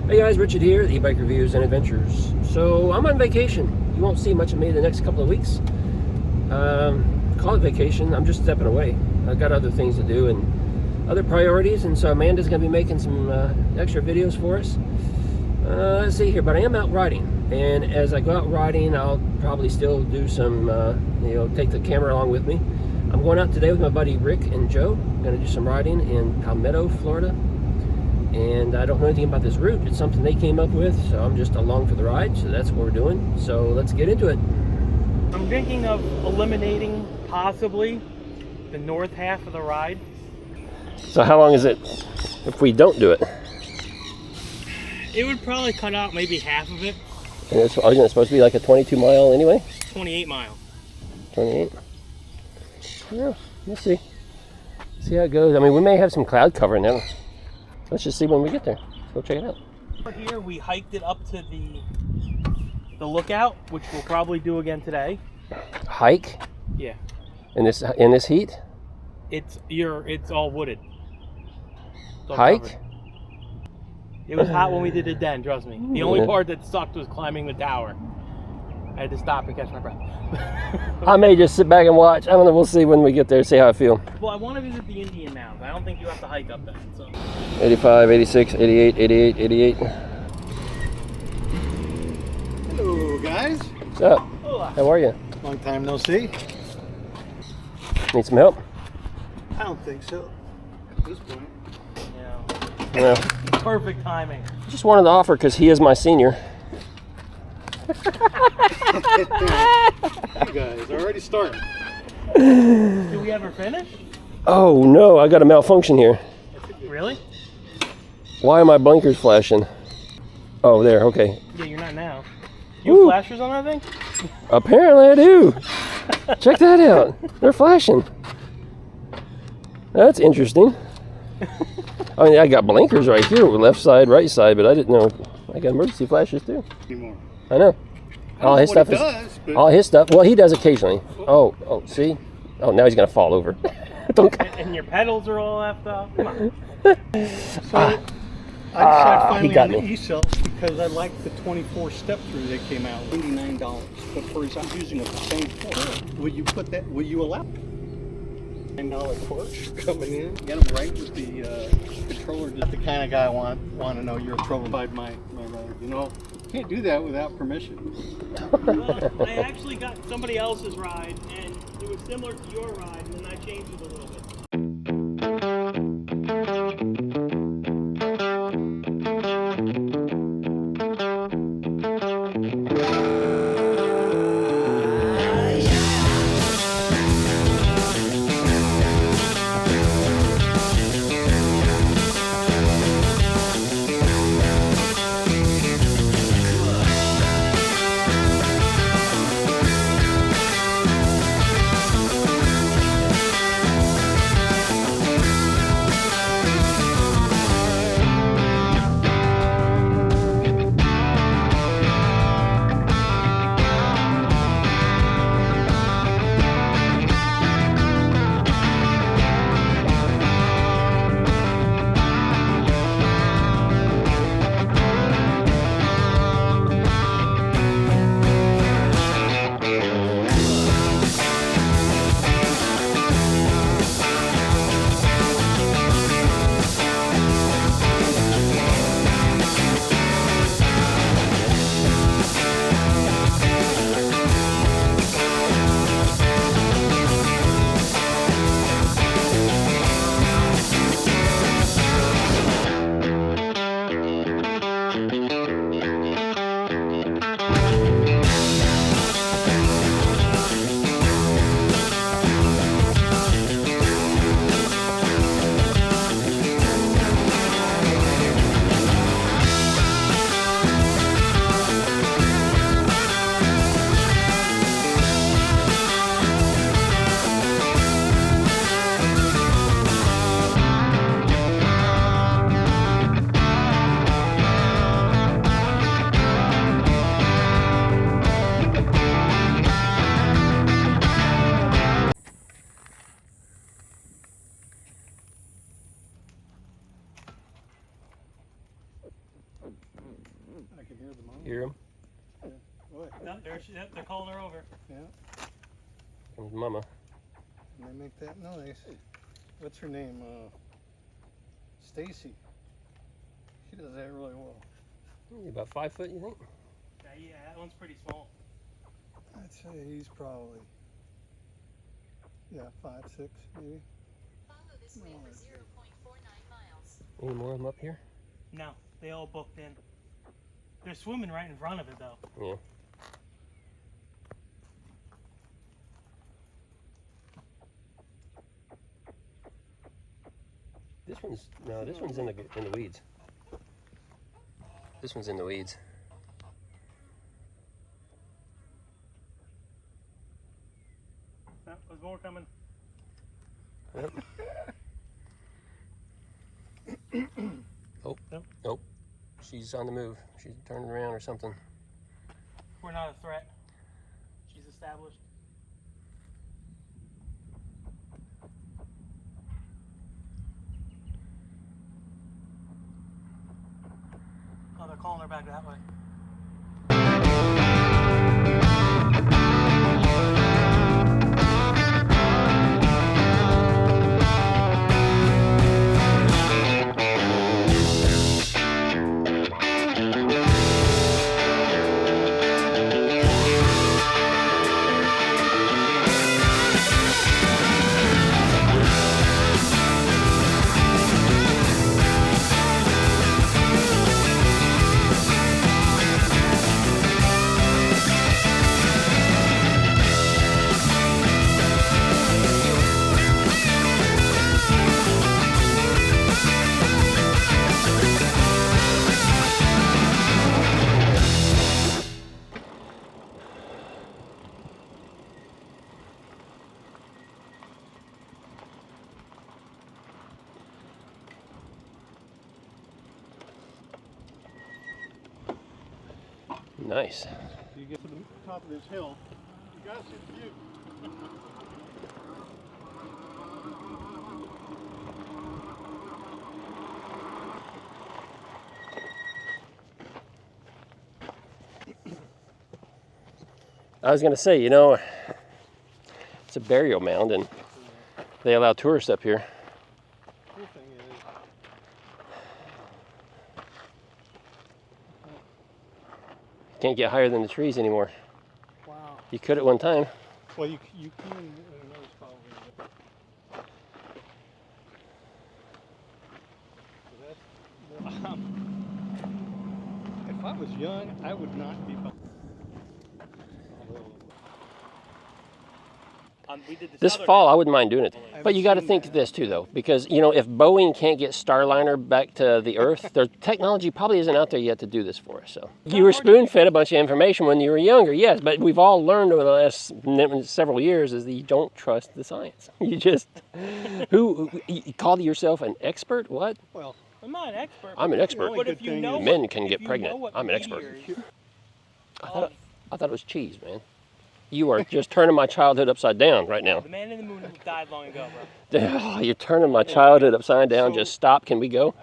Hey guys, Richard here, the e-bike reviews and adventures. So I'm on vacation. You won't see much of me the next couple of weeks. Call it vacation. I'm just stepping away. I've got other things to do and other priorities, and so Amanda's going to be making some extra videos for us. Let's see here, but I am out riding, and as I go out riding, I'll probably still do some, take the camera along with me. I'm going out today with my buddy Rick and Joe. I'm going to do some riding in Palmetto, Florida. And I don't know anything about this route. It's something they came up with, so I'm just along for the ride. So that's what we're doing. So let's get into it. I'm thinking of eliminating possibly the north half of the ride. So how long is it if we don't do it? It would probably cut out maybe half of it. And it's supposed to be like a 22 mile anyway? 28 mile. 28? Yeah, let's see. See how it goes. I mean, we may have some cloud cover now. Let's just see when we get there. Let's go check it out. Here we hiked it up to the lookout, which we'll probably do again today. Hike? Yeah. In this heat? It's all wooded. It's all hike? covered. It was hot when we did it then, trust me. The only part that sucked was climbing the tower. I had to stop and catch my breath. I may just sit back and watch. I don't know. We'll see when we get there, see how I feel. Well, I want to visit the Indian Mounds. I don't think you have to hike up that. So. 85, 86, 88, 88, 88. Hello, guys. What's up? Hola. How are you? Long time no see. Need some help? I don't think so. At this point. Yeah. No. Perfect timing. Just wanted to offer because he is my senior. You guys already starting. Did we ever finish? Oh no, I got a malfunction here. Really? Why are my blinkers flashing? Oh, there, okay. Yeah, you're not now. You have flashers on that thing? Apparently I do. Check that out. They're flashing. That's interesting. I mean, I got blinkers right here, left side, right side, but I didn't know I got emergency flashes too. Anymore. I know. All his stuff is. All his stuff. Well, he does occasionally. Oh, see. Oh, now he's gonna fall over. And your pedals are all left off. Come on. So I decided finally got on the me. e-cells because I liked the 24 step through that came out. $89. But for I'm using a same port. Will you put that? Will you allow $9 porch coming in? Get them right with the controller. Just the kind of guy I want to know you're troubled my road. You know, can't do that without permission. Well, I actually got somebody else's ride, and it was similar to your ride, and then I changed it a little bit. Hear them? What? No, they're calling her over. Yeah. Comes Mama. And they make that noise. What's her name? Stacy. She does that really well. About 5 foot, you think? Yeah, that one's pretty small. I'd say he's probably 5'6", maybe. Follow this way for 0.49 miles. Any more of them up here? No, they all booked in. They're swimming right in front of it though. Yeah. This one's in the weeds. This one's in the weeds. No, there's more coming. Yep. Oh, Nope. nope. She's on the move. She's turning around or something. We're not a threat. She's established. Oh, they're calling her back that way. Nice. You get to the top of this hill, you gotta see the view. I was gonna say, you know, it's a burial mound and they allow tourists up here. Cool thing is, Can't get higher than the trees anymore. wow. You could at one time. Well, you can in another spot over here. So that's, if I was young, I would not be. We did This other fall, day. I wouldn't mind doing it. But you got to think this too, though, because you know, if Boeing can't get Starliner back to the Earth, their technology probably isn't out there yet to do this for us. So you were spoon-fed a bunch of information when you were younger, yes, but we've all learned over the last several years is that you don't trust the science. You just you call yourself an expert? What? Well, I'm not an expert. I'm an expert. But if you know Men what- can if get you pregnant. know what I'm an expert. meteors I thought it was cheese, man. You are just turning my childhood upside down right now. The man in the moon died long ago, bro. Oh, you're turning my childhood upside down. So- Just stop. Can we go?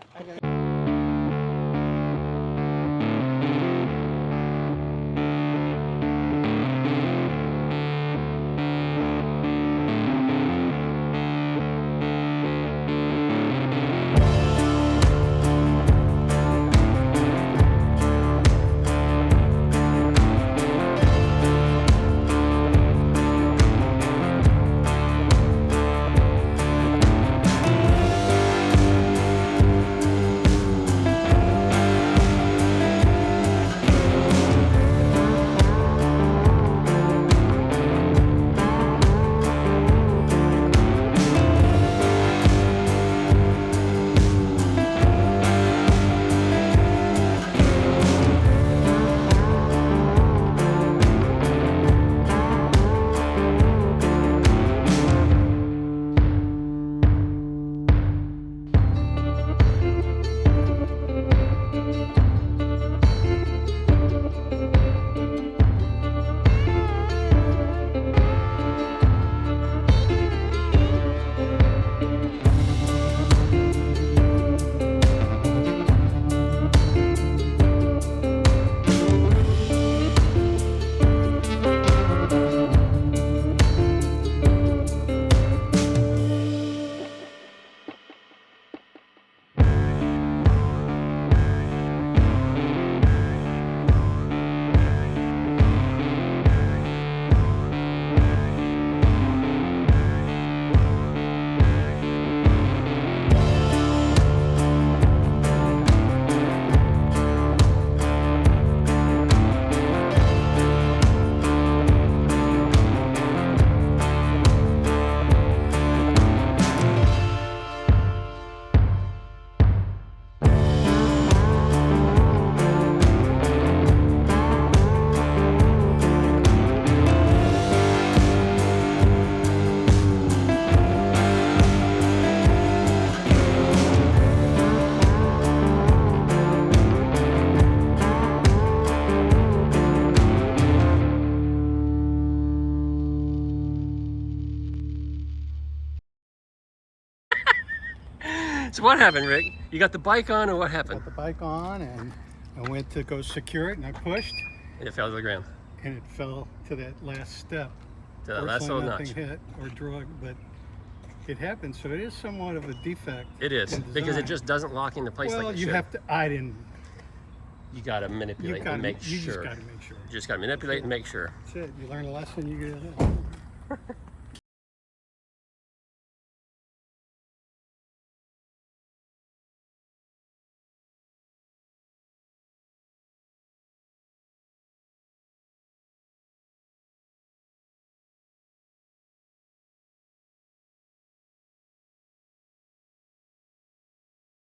what happened, Rick? You got the bike on, or what happened? Got the bike on, and I went to go secure it, and I pushed, And it fell to the ground. and it fell to that last step. To that last Fortunately, little nothing notch. hit or drug, but it happened. So it is somewhat of a defect. It is, in because it design. just doesn't lock into place Well, like it you should. have to. I didn't. You gotta You manipulate got and make You sure. just got to make sure. You just gotta manipulate and make sure. That's it. You learn a lesson. You get it.